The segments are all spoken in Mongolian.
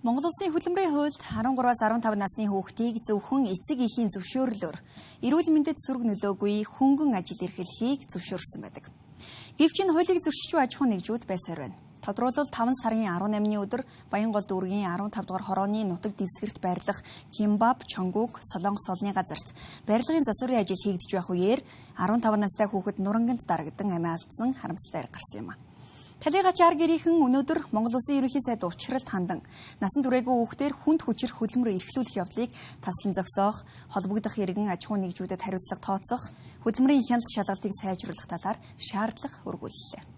Монгол Улсын хөдөлмөрийн хуульд 13-аас 15 насны хүүхдийг зөвхөн эцэг эхийн зөвшөөрлөөр эрүүл мэндэд сөрөг нөлөөгүй хөнгөн ажил эрхлэхийг зөвшөөрсөн байдаг. Гэвч энэ хуулийг зөрчиж буй аж ахуйн нэгжүүд байсаар байна. Тодорхойлбол 5 сарын 18-ны өдөр Баянгол дүүргийн 15 дугаар хорооны нутаг дэвсгэрт байрлах Кимбаб Чонгук Солонгос олны газарт барилгын засварын ажил хийгдэж байх үеэр 15 настай хүүхэд нуранганд дарагдан амиа алдсан харамсалтай гарсан юм. Талигач ар гэрийнхэн өнөөдөр Монгол Улсын ерөнхий сайд учралт хандан насан туршаагүй хүүхдээр хүнд хүчээр хөдөлмөр эрхлүүлэх явдлыг таслан зогсоох, холбогдох иргэн аж ахуйн нэгжүүдэд хариуцлага тооцох, хөдөлмөрийн хяналт шалгалтыг сайжруулах талаар шаардлага өргүүллээ.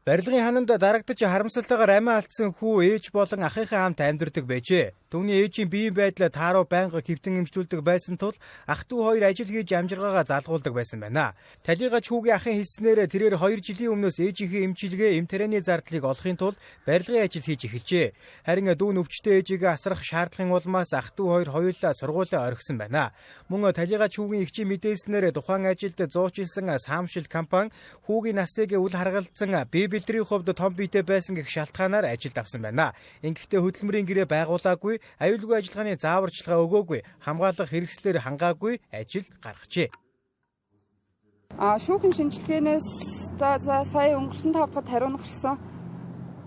Барилгын хананд дарагдаж харамсалтайгаар амиа алдсан хүү ээж болон ахынхаа хамт амьдардаг байжээ. Түүний ээжийн биеийн байдлаа тааруу байнга хэвтэн эмчилүүлдэг байсан тул ах トゥ хоёр ажил хийж амжиргаагаа залгуулдаг байсан байна. Талигач хүүгийн ахын хэлснээр тэрээр 2 жилийн өмнөөс ээжийнхээ эмчилгээ, эм тарианы зардлыг олохын тулд барилгын ажил хийж эхэлжээ. Харин дүү өвчтөе ээжигээ асрах шаардлагын улмаас ах トゥ хоёр хоёулаа сургуулиа орхисон байна. Мөн талигач хүүгийн эгчийн мэдээлснээр тухайн ажилд зуучилсан саамшил компани хүүгийн насыг үл харгалзсан бие бэлтрийн хувьд том биетэй байсан гэх шалтгаанаар ажилд авсан байна. Ингэхдээ хөдөлмөрийн гэрээ байгуулаагүй, аюулгүй ажиллагааны зааварчилгаа өгөөгүй, хамгаалах хэрэгслээр хангаагүй ажил гаргажээ. Шүүхийн шинжилгээнээс сая өнгөрсөн 5 дахь хариу гарсан.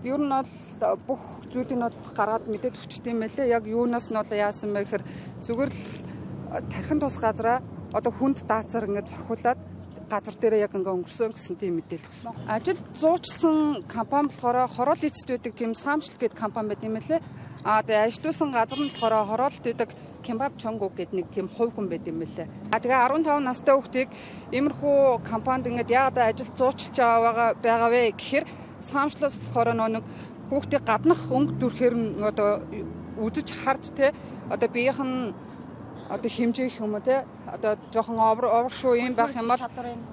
Ер нь бол бүх зүйлийг нь гаргаад мэдээд өчтд юм байлээ. Яг юунаас нь яасан бэ гэхээр зүгээр л тархин тус газараа одоо хүнд даацаар ингээд цохиулаад газар дээр яг ингээ өнгөрсөн гэсэн тийм мэдээлэл өгсөн. Ажил зуучсан компани болохоор хороол эцэд байдаг тийм саамшил гэдэг компани байт юм лээ. Тэгээ ажилласан газар нь болохоор хороолт байдаг Кимбаб Чонгук гэдэг нэг тийм хувь хүн байт юм лээ. Тэгээ 15 настай хүүхдийг иймэрхүү компанид ингээ яагаад ажил зуучилж байгаа вэ гэхээр саамшлаас болохоор нэг хүүхдийг гаднах өнгө дүрхээр нь одоо үзэж харж те одоо биеийнх нь одоо хэмжээх юм уу те одоо жоохон овер шүү юм байх юм бол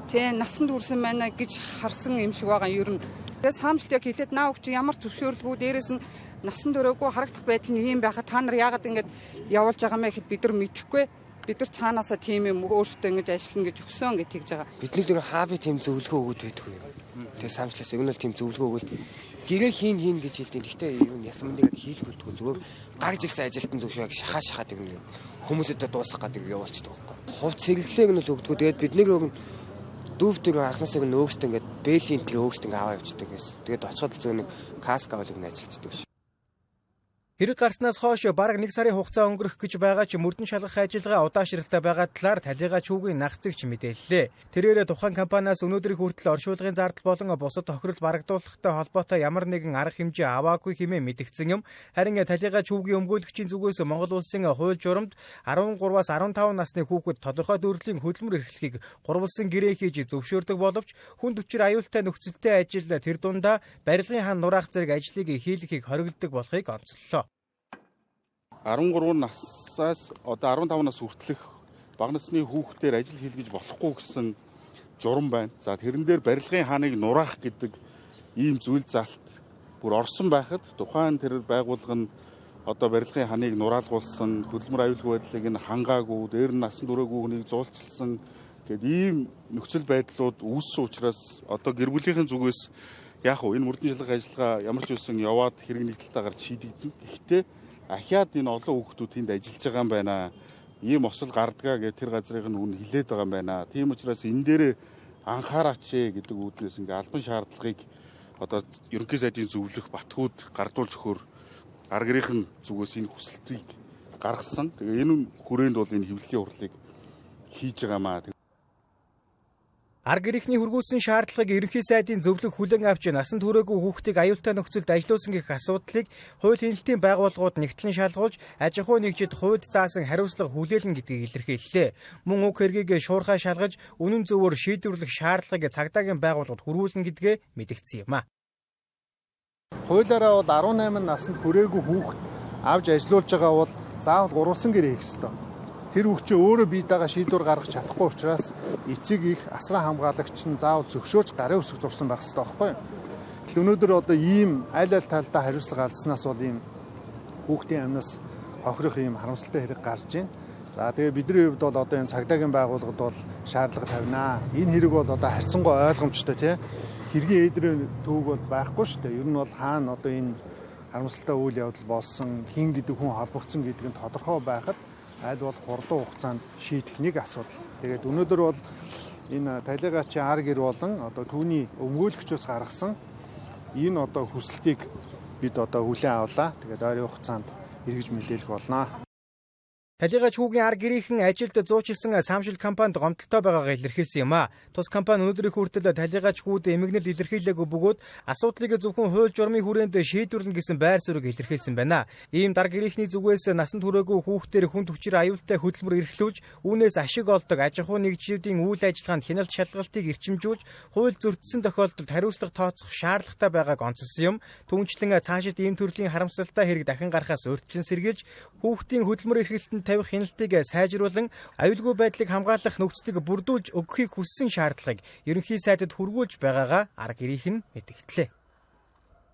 тий насанд хүрсэн байна гэж харсан юм шиг байгаа юм. Тэгээд саамжилт яг хэлээд наа өгч ямар зөвшөөрлгүй дээрээс нь насан туршаагүй харагдах байдал нь юм байхад та нар яагаад ингэж явуулж байгаа мэ гэхэд бид нар мэдэхгүй. Бид нар цаанаасаа тийм юм өөртөө ингэж ажиллана гэж өгсөн гэж тэгж байгаа. Бидний дээр хааби тийм зөвлөгөө өгöd байдгүй. Тэгээд саамжлаас өгнөл тийм зөвлөгөө өгöd гэрээ хийн гэж хэлдэг. Гэхдээ юу ясан мэндийг хийлгүүлдэг зүгээр гарч ирсэн ажилтан зөвшөөг шахаад юм хүмүүсэд дуусгах гэдэг явуулчихдаг байхгүй. Хувь цэглэлийг нь л өгдөг. Тэгээд бидний дүүвтэр анхнаасаа нөгөөстэй ингээд бэлийн тэр өгсдөг аваа явчихдаг гэсэн. Тэгээд очиход л зөв нэг каска олыг нь ажиллаждаг ш. Хэрэг гарснаас хойш бараг 1 сарын хугацаа өнгөрөх гэж байгаа ч мөрдөн шалгах ажиллагаа удаашралтай байгаа талаар талигач хүүгийн нагцэгч мэдээллээ. Тэрээр тухайн компаниас өнөөдрийг хүртэл оршуулгын зардал болон бусад тохирол барагдуулахтай холбоотой ямар нэгэн арга хэмжээ аваагүй хэмээн мэдгдсэн юм. Харин талигач хүүгийн өмгөөлөгчийн зүгээс Монгол Улсын хууль журамд 13-аас 15 насны хүүхэд тодорхой төрлийн хөдөлмөр эрхлэхийг гурвалсан гэрээ хийж зөвшөөрдөг боловч хүнд хүчээр аюултай нөхцөлтэй ажил тэр дундаа барилгын хан нураах зэрэг ажлыг хийлгэхийг хоригддаг болохыг онцлолоо. 13 насаас одоо 15 нас хүртэлх бага насны хүүхдээр ажил хийлгэж болохгүй гэсэн журам байна. За тэрэн дээр барилгын хааныг нураах гэдэг ийм зүйл залт бүр орсон байхад тухайн тэр байгууллага нь одоо барилгын хааныг нураалгуулсан, хөдөлмөр аюулгүй байдлыг нь хангаагүй, дээр нь насан туршаагүй хүнийг зуулчилсан гэдэг ийм нөхцөл байдлууд үүссэн учраас одоо гэр бүлийнхэн зүгээс яг энэ мөрдөн шалгах ажиллагаа ямар ч үсэн яваад хэрэг нэгдэлтэй гарч шийдэгдэн. Гэхдээ ахиад энэ олон хүүхдүүд тэнд ажиллаж байгаа юм байна. Ийм осол гардгаа гэж тэр газрыг нь үн хилээд байгаа юм байна. Тийм учраас энэ дээр анхаараач гэдэг үүднээс ингээ албан шаардлагыг одоо ерөнхий сайдын зөвлөх батгууд гардуулж өгөхөөр арга гэрийнхэн зүгээс энэ хүсэлтийг гаргасан. Тэгээ энэ хүрээнд бол энэ хэвлэлийн хурлыг хийж байгаамаа. Арга гэрийнхний хургуулсан шаардлагыг ерөнхий сайдын зөвлөх хүлээн авч насан туршаагүй хүүхдийг аюултай нөхцөлд ажиллуулсан гэх асуудлыг хууль хяналтын байгууллагууд нэгтлэн шалгуулж аж ахуйн нэгжид хуульд заасан хариуцлага хүлээлнэ гэдгийг илэрхийллээ. Мөн уг хэргийг шуурхай шалгаж үнэн зөвөөр шийдвэрлэх шаардлагыг цагдаагийн байгууллагууд хүргүүлнэ гэдгээ мэдгдсэн юм а. Хуулиараа бол 18 наснд хүрээгүй хүүхд авж ажиллуулж байгаа бол заавал гурвалсан гэрээ хийх ёстой. Тэр хүүхчээ өөрөө бие дагаа шийдвэр гаргах чадахгүй учраас эцэг их асран хамгаалагч нь заавал зөвшөөрч гарын үсэг зурсан байх хэрэгтэй байхгүй юу? Тэгэл өнөөдөр одоо ийм аль талдаа хариуцлага алдснаас бол ийм хүүхдийн амнаас хохирох ийм харамсалтай хэрэг гарч байна. За тэгээ бидний хувьд бол одоо энэ цагдаагийн байгууллагад бол шаардлага тавина. Энэ хэрэг бол одоо харьцангуй ойлгомжтой тий. хэргийн ээдрийн төвөг бол байхгүй шүү дээ. Ер нь бол хаана одоо энэ харамсалтай үйл явдал болсон, хин гэдэг хүн холбогдсон гэдэг нь тодорхой байхад аль бол хурдан хугацаанд шийдэх нэг асуудал. Тэгээд өнөөдөр бол энэ талигачийн ар гэр болон одоо түүний өмгөөлөгчөөс гаргасан энэ одоо хүсэлтийг бид одоо хүлээн авлаа. Тэгээд ойрын хугацаанд эргэж мэдээлэх болно. Талигаач хүүгийн ар гэрийнхэн ажилд зуучилсан самшил компанид гомдолтой байгаагаа илэрхийлсэн юм а. Тус компани өнөөдрийн хүртэл талигаач хүүд эмгэнэл илэрхийлээгүй бөгөөд асуудлыг зөвхөн хууль журмын хүрээнд шийдвэрлэнэ гэсэн байр суурийг илэрхийлсэн байна. Ийм дар гэрийнхний зүгээс насанд хүрээгүй хүүхдээр хүнд хүчээр аюултай хөдөлмөр эрхлүүлж, үүнээс ашиг олдог аж ахуй нэгжүүдийн үйл ажиллагаанд хяналт шалгалтыг эрчимжүүлж, хууль зөрчсөн тохиолдолд хариуцлага тооцох шаардлагатай байгааг онцолсон юм. Түүнчлэн цаашид ийм төрлийн харамсалтай хэрэг дахин гарахаас урьдчилан сэргийлж, хүүхдийн хөдөлмөр эрхлэлтэнд тавих хяналтыг сайжруулан аюулгүй байдлыг хамгаалах нөхцөлийг бүрдүүлж өгөхийг хүссэн шаардлагыг ерөнхий сайдад хүргүүлж байгаагаа ар гэрийнх нь мэдгдлээ.